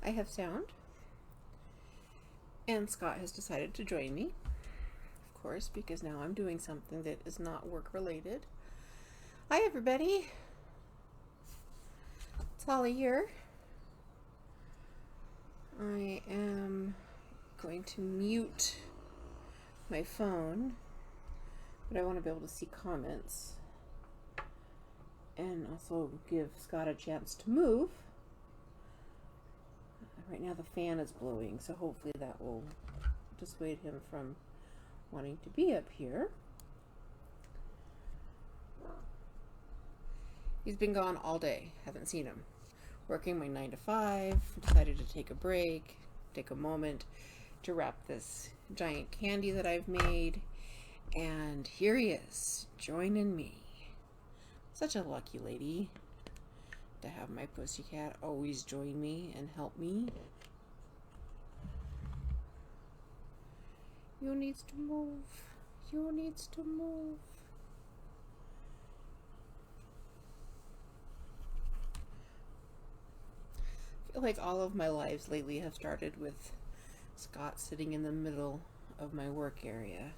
I have sound, and Scott has decided to join me, of course, because now I'm doing something that is not work related. Hi everybody, it's Holly here. I am going to mute my phone, but I want to be able to see comments and also give Scott a chance to move. Right now the fan is blowing, so hopefully that will dissuade him from wanting to be up here. He's been gone all day, haven't seen him. Working my 9 to 5, decided to take a break, take a moment to wrap this giant candy that I've made, and here he is, joining me. Such a lucky lady to have my pussycat always join me and help me. You needs to move. You needs to move. I feel like all of my lives lately have started with Scott sitting in the middle of my work area.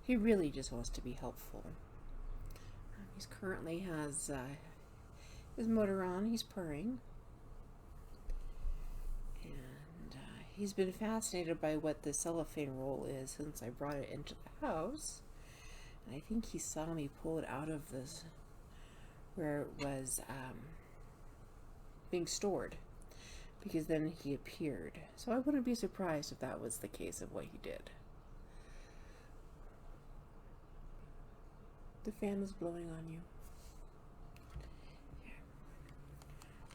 He really just wants to be helpful. He's currently has his motor on, he's purring, and he's been fascinated by what the cellophane roll is since I brought it into the house, and I think he saw me pull it out of this where it was being stored, because then he appeared. So I wouldn't be surprised if that was the case of what he did. The fan is blowing on you.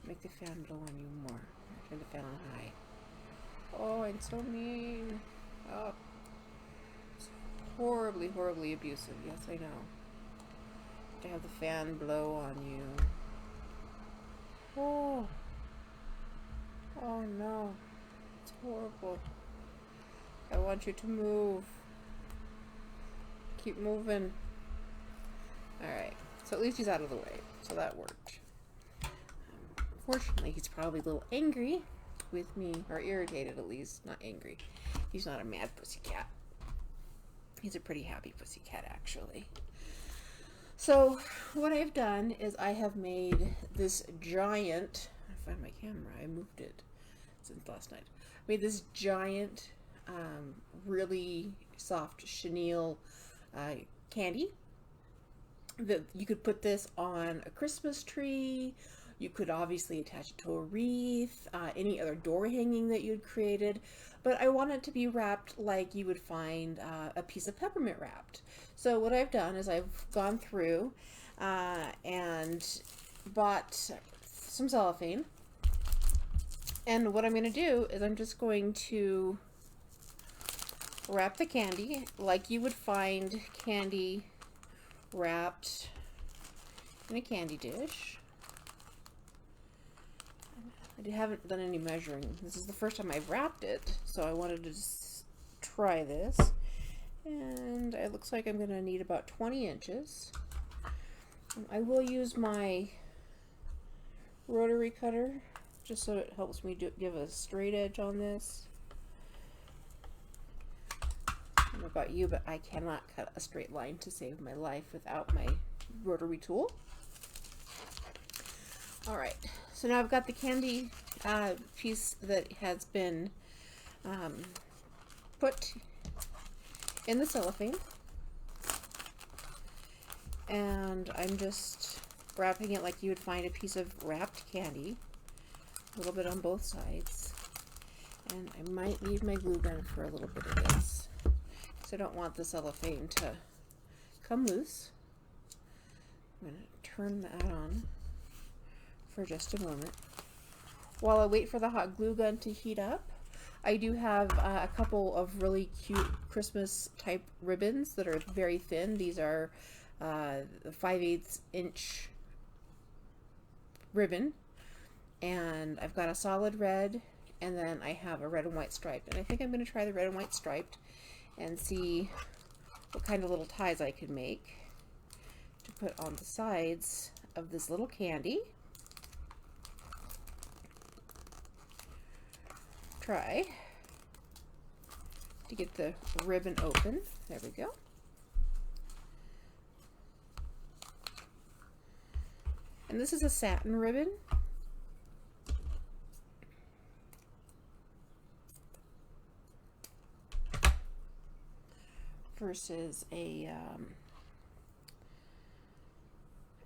Make the fan blow on you more. Turn the fan on high. Oh, and so mean. Oh, it's horribly, horribly abusive. Yes, I know. To have the fan blow on you. Oh. Oh no. It's horrible. I want you to move. Keep moving. Alright. So at least he's out of the way. So that worked. Fortunately, he's probably a little angry with me, or irritated at least, not angry. He's not a mad pussycat. He's a pretty happy pussycat, actually. So, what I've done is I have made this giant, I find my camera, I moved it since last night. I made this giant, really soft chenille candy. That you could put this on a Christmas tree. You could obviously attach it to a wreath, any other door hanging that you'd created, but I want it to be wrapped like you would find a piece of peppermint wrapped. So what I've done is I've gone through and bought some cellophane, and what I'm going to do is I'm just going to wrap the candy like you would find candy wrapped in a candy dish. I haven't done any measuring. This is the first time I've wrapped it, so I wanted to just try this. And it looks like I'm going to need about 20 inches. I will use my rotary cutter just so it helps me give a straight edge on this. I don't know about you, but I cannot cut a straight line to save my life without my rotary tool. Alright, so now I've got the candy piece that has been put in the cellophane, and I'm just wrapping it like you would find a piece of wrapped candy, a little bit on both sides, and I might need my glue gun for a little bit of this, because I don't want the cellophane to come loose. I'm going to turn that on for just a moment. While I wait for the hot glue gun to heat up, I do have a couple of really cute Christmas type ribbons that are very thin. These are 5/8 inch ribbon, and I've got a solid red, and then I have a red and white striped, and I think I'm going to try the red and white striped and see what kind of little ties I can make to put on the sides of this little candy. try to get the ribbon open. There we go. And this is a satin ribbon. Versus a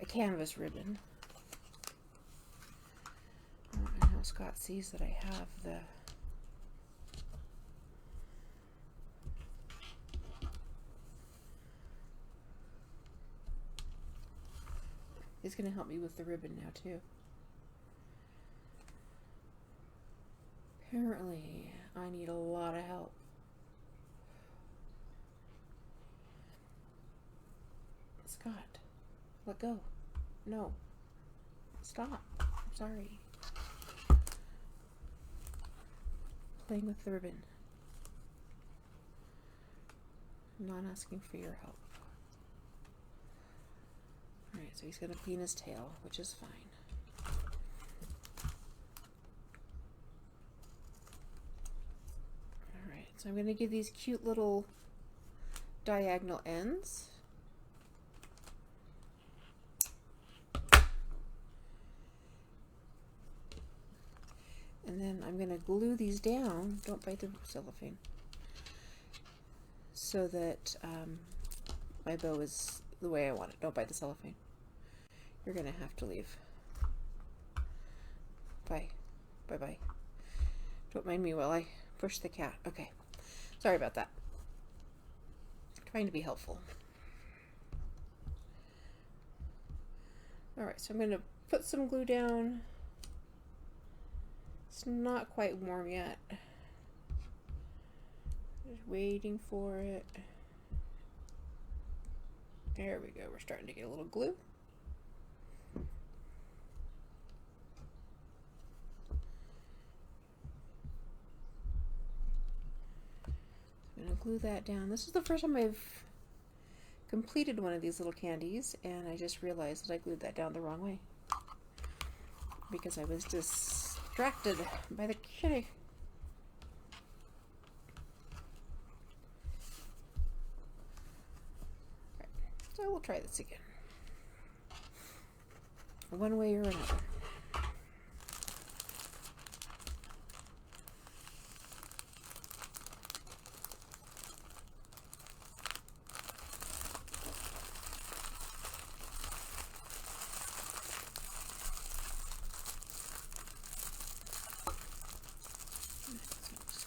canvas ribbon. I know Scott sees that I have the he's going to help me with the ribbon now too. Apparently, I need a lot of help. Scott, let go. No. Stop. I'm sorry. Playing with the ribbon. I'm not asking for your help. Alright, so he's going to clean his tail, which is fine. Alright, so I'm going to give these cute little diagonal ends. And then I'm going to glue these down, don't bite the cellophane, so that my bow is the way I want it. Don't bite the cellophane. You're going to have to leave. Bye. Bye-bye. Don't mind me while I push the cat. Okay. Sorry about that. Trying to be helpful. Alright, so I'm going to put some glue down. It's not quite warm yet. Just waiting for it. There we go. We're starting to get a little glue. I'm going to glue that down. This is the first time I've completed one of these little candies, and I just realized that I glued that down the wrong way because I was distracted by the kitty. Right, so we'll try this again. One way or another.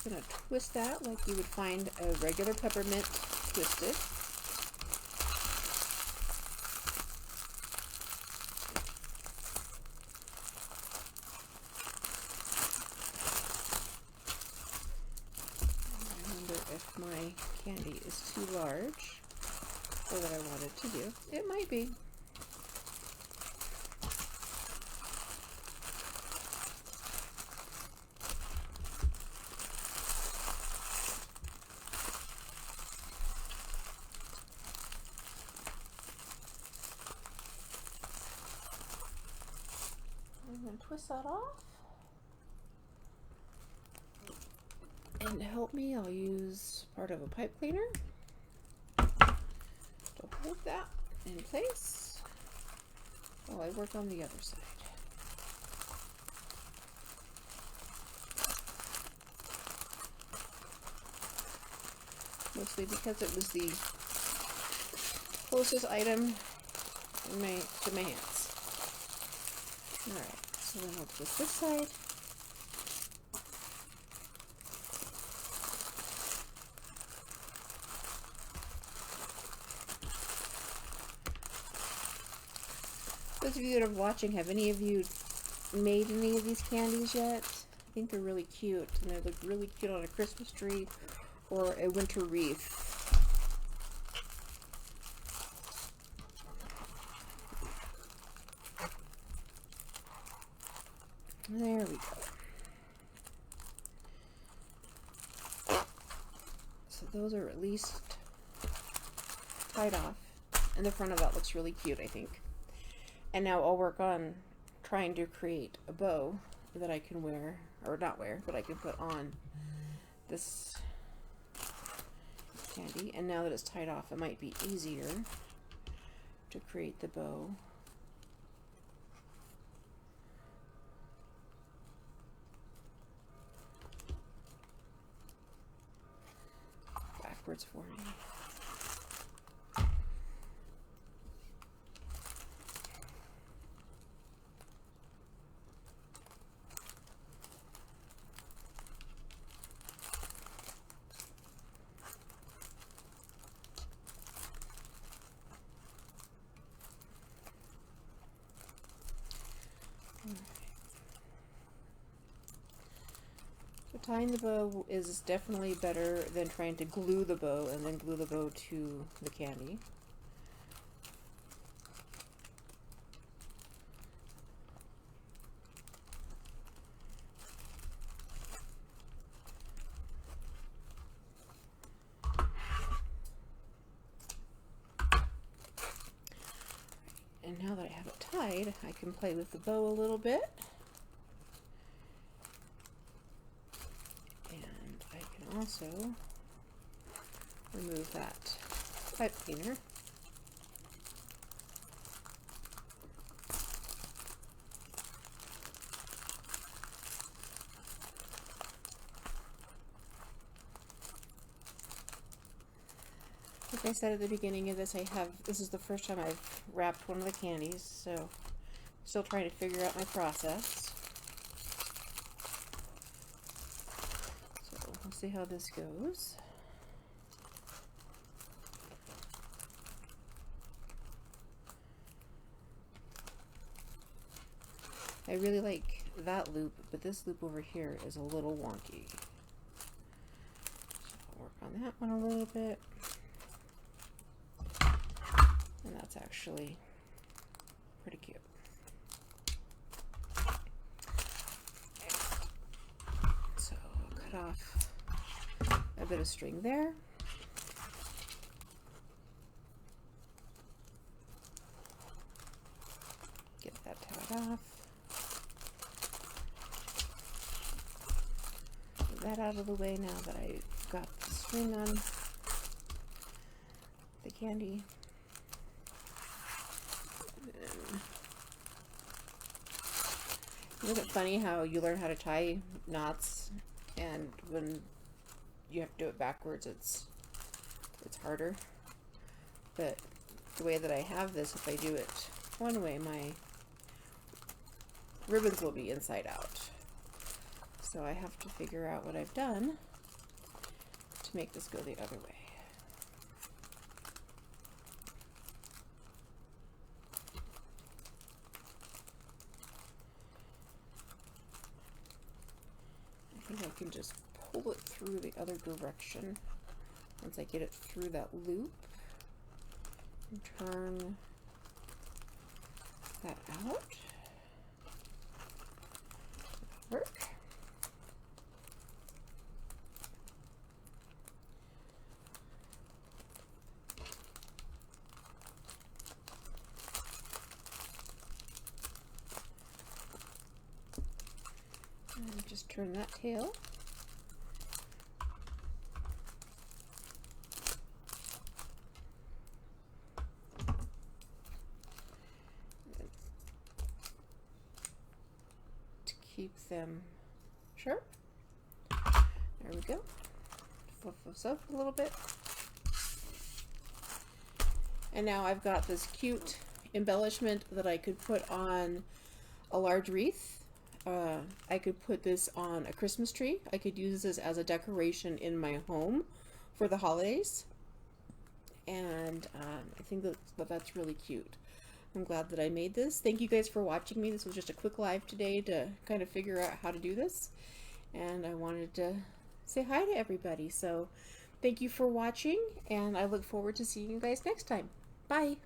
Going to twist that like you would find a regular peppermint twisted. I wonder if my candy is too large for what I wanted to do. It might be. I'm going to twist that off. And to help me, I'll use part of a pipe cleaner to hold that in place while I work on the other side. Mostly because it was the closest item to my hands. Alright, so then I'll twist this side. Those of you that are watching, have any of you made any of these candies yet? I think they're really cute, and they look really cute on a Christmas tree or a winter wreath. There we go. So those are at least tied off, and the front of that looks really cute, I think. And now I'll work on trying to create a bow that I can wear, or not wear, but I can put on this candy. And now that it's tied off, it might be easier to create the bow. Backwards for me. So tying the bow is definitely better than trying to glue the bow and then glue the bow to the candy. And now that I have it tied, I can play with the bow a little bit. And I can also remove that pipe cleaner. Like I said at the beginning of this, this is the first time I've wrapped one of the candies, so still trying to figure out my process. So we'll see how this goes. I really like that loop, but this loop over here is a little wonky. So I'll work on that one a little bit. And that's actually pretty cute. So I'll cut off a bit of string there. Get that tied off. Get that out of the way now that I've got the string on the candy. Isn't it funny how you learn how to tie knots, and when you have to do it backwards, it's harder. But the way that I have this, if I do it one way, my ribbons will be inside out. So I have to figure out what I've done to make this go the other way. I think I can just pull it through the other direction once I get it through that loop and turn that out. Work. And just turn that tail. To keep them sharp. There we go. Fluff this up a little bit. And now I've got this cute embellishment that I could put on a large wreath. I could put this on a Christmas tree. I could use this as a decoration in my home for the holidays. And I think that's really cute. I'm glad that I made this. Thank you guys for watching me. This was just a quick live today to kind of figure out how to do this. And I wanted to say hi to everybody. So thank you for watching, and I look forward to seeing you guys next time. Bye.